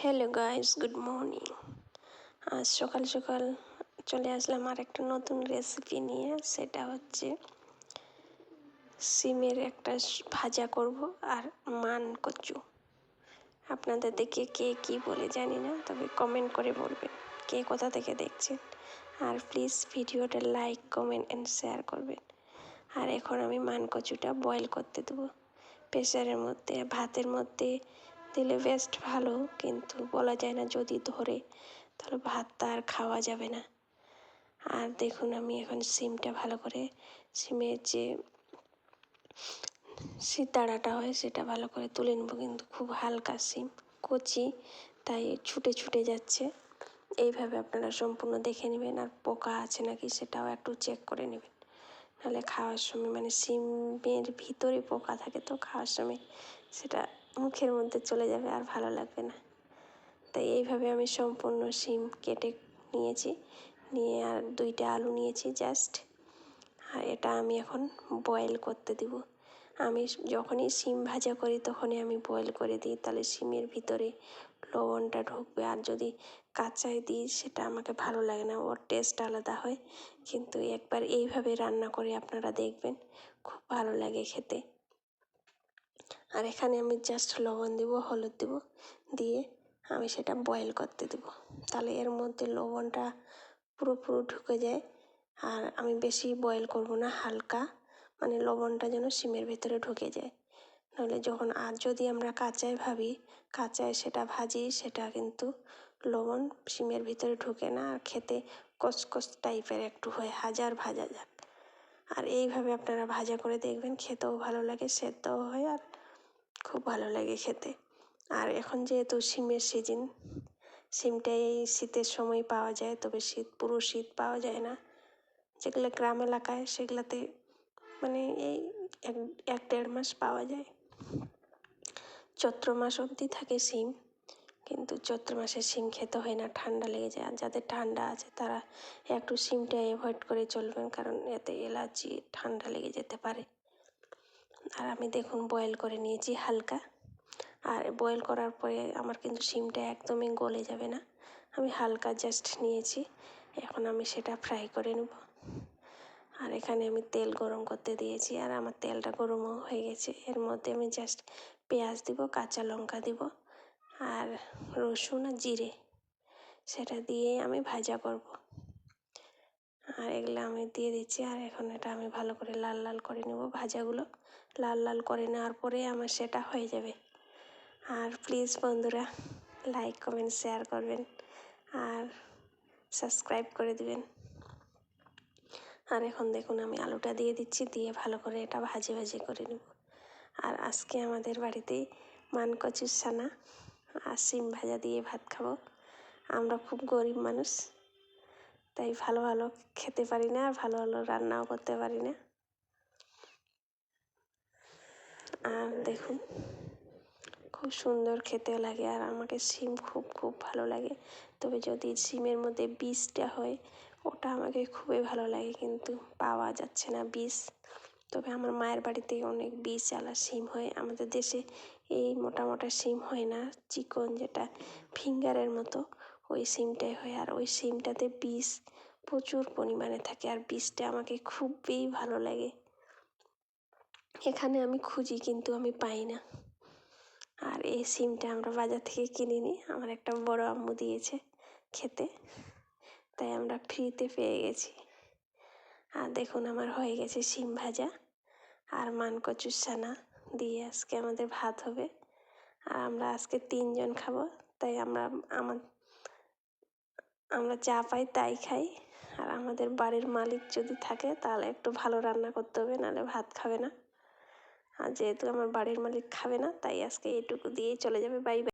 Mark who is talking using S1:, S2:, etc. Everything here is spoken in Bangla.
S1: Hello guys, good morning. আজ সকাল সকাল চলে আসলাম আর একটা নতুন রেসিপি নিয়ে। সেটা হচ্ছে সিমের একটা ভাজা করব আর মান কচু। আপনাদের দেখে কে কী বলে জানি না, তবে কমেন্ট করে বলবেন কে কোথা থেকে দেখছেন। আর প্লিজ ভিডিওটা লাইক, কমেন্ট অ্যান্ড শেয়ার করবেন। আর এখন আমি মান কচুটা বয়েল করতে দেবো প্রেসারের মধ্যে। ভাতের মধ্যে দিলে বেস্ট ভালো, কিন্তু বলা যায় না যদি ধরে তাহলে ভাতটা আর খাওয়া যাবে না। আর দেখুন আমি এখন সিমটা ভালো করে, সিমের যে সিতাড়াটা হয় সেটা ভালো করে তুলে নেবো, কিন্তু খুব হালকা সিম, কচি, তাই ছুটে ছুটে যাচ্ছে। এইভাবে আপনারা সম্পূর্ণ দেখে নেবেন, আর পোকা আছে নাকি সেটাও একটু চেক করে নেবেন, নাহলে খাওয়ার সময় মানে সিমের ভিতরে পোকা থাকে, তো খাওয়ার সময় সেটা মুখের মধ্যে চলে যাবে আর ভালো লাগবে না। তাই এইভাবে আমি সম্পূর্ণ সিম কেটে নিয়েছি, নিয়ে আর 2টা আলু নিয়েছি জাস্ট। আর এটা আমি এখন বয়েল করতে দিব। আমি যখনই সিম ভাজা করি তখনই আমি বয়েল করে দিই, তাহলে সিমের ভিতরে লবণটা ঢুকবে। আর যদি কাঁচায় দিই সেটা আমাকে ভালো লাগে না, ওর টেস্ট আলাদা হয়। কিন্তু একবার এইভাবে রান্না করে আপনারা দেখবেন, খুব ভালো লাগে খেতে। আর এখানে আমি জাস্ট লবণ দেব, হলুদ দেব, দিয়ে আমি সেটা বয়েল করতে দেবো, তাহলে এর মধ্যে লবণটা পুরোপুরি ঢুকে যায়। আর আমি বেশি বয়েল করব না, হালকা, মানে লবণটা যেন সিমের ভেতরে ঢুকে যায়। নাহলে যখন আর যদি আমরা কাঁচায় কাঁচায় সেটা ভাজি, সেটা কিন্তু লবণ সিমের ভিতরে ঢুকে না, আর খেতে কসকস টাইপের একটু হয়, হাজার ভাজা যাক। আর এইভাবে আপনারা ভাজা করে দেখবেন, খেতেও ভালো লাগে, সেদ্ধও হয়, আর খুব ভালো লাগে খেতে। আর এখন যেহেতু সিমের সিজন, সিমটা এই শীতের সময় পাওয়া যায়, তবে পুরো শীত পাওয়া যায় না। যেগুলো গ্রাম এলাকায় সেগুলোতে মানে এই 1-1.5 মাস পাওয়া যায়। চৈত্র মাস অবধি থাকে সিম, কিন্তু চৈত্র মাসে সিম খেতে হয় না, ঠান্ডা লেগে যায়। আর যাদের ঠান্ডা আছে তারা একটু সিমটা অ্যাভয়েড করে চলবেন, কারণ এতে অ্যালার্জি, ঠান্ডা লেগে যেতে পারে। আর আমি দেখুন বয়েল করে নিয়েছি হালকা। আর বয়েল করার পরে আমার কিন্তু সিমটা একদমই গলে যাবে না, আমি হালকা জাস্ট নিয়েছি। এখন আমি সেটা ফ্রাই করে নেব। আর এখানে আমি তেল গরম করতে দিয়েছি, আর আমার তেলটা গরমও হয়ে গেছে। এর মধ্যে আমি জাস্ট পেঁয়াজ দিব, কাঁচা লঙ্কা দিব, আর রসুন আর জিরে, সেটা দিয়ে আমি ভাজা করব। আর এগুলো আমি দিয়ে দিচ্ছি। আর এখন এটা আমি ভালো করে লাল লাল করে নেব। ভাজাগুলো লাল লাল করে নেওয়ার পরে আমার সেটা হয়ে যাবে। আর প্লিজ বন্ধুরা লাইক, কমেন্ট, শেয়ার করবেন, আর সাবস্ক্রাইব করে দিবেন। আর এখন দেখুন আমি আলুটা দিয়ে দিচ্ছি, দিয়ে ভালো করে এটা ভাজি ভাজি করে নেব। আর আজকে আমাদের বাড়িতে মান কচুর ছানা আর সিম ভাজা দিয়ে ভাত খাবো। আমরা খুব গরিব মানুষ, তাই ভালো ভালো খেতে পারি না, আর ভালো ভালো রান্নাও করতে পারি না। আর দেখুন খুব সুন্দর খেতে লাগে, আর আমাকে সিম খুব খুব ভালো লাগে। তবে যদি সিমের মধ্যে বীজটা হয় ওটা আমাকে খুবই ভালো লাগে, কিন্তু পাওয়া যাচ্ছে না বীজ। তবে আমার মায়ের বাড়িতে অনেক বীজওয়ালা সিম হয়। আমাদের দেশে এই মোটা মোটা সিম হয় না, চিকন যেটা ফিঙ্গারের মতো, ওই সিমটাই হয়। আর ওই সিমটাতে বীজ প্রচুর পরিমাণে থাকে, আর বীজটা আমাকে খুবই ভালো লাগে। এখানে আমি খুঁজি কিন্তু আমি পাই না। আর এই সিমটা আমরা বাজার থেকে কিনে নিই, আমার একটা বড় আম্মু দিয়েছে খেতে, তাই আমরা ফ্রিতে পেয়ে গেছি। আর দেখুন আমার হয়ে গেছে সিম ভাজা আর মান কচুর ছানা দিয়ে আজকে আমাদের ভাত হবে। আর আমরা আজকে 3 জন খাবো, তাই আমরা যা পাই তাই খাই। আর আমাদের বাড়ির মালিক যদি থাকে তাহলে একটু ভালো রান্না করতে হবে, নাহলে ভাত খাবে না। আর যেহেতু আমার বাড়ির মালিক খাবে না, তাই আজকে এইটুকু দিয়েই চলে যাবে। Bye bye.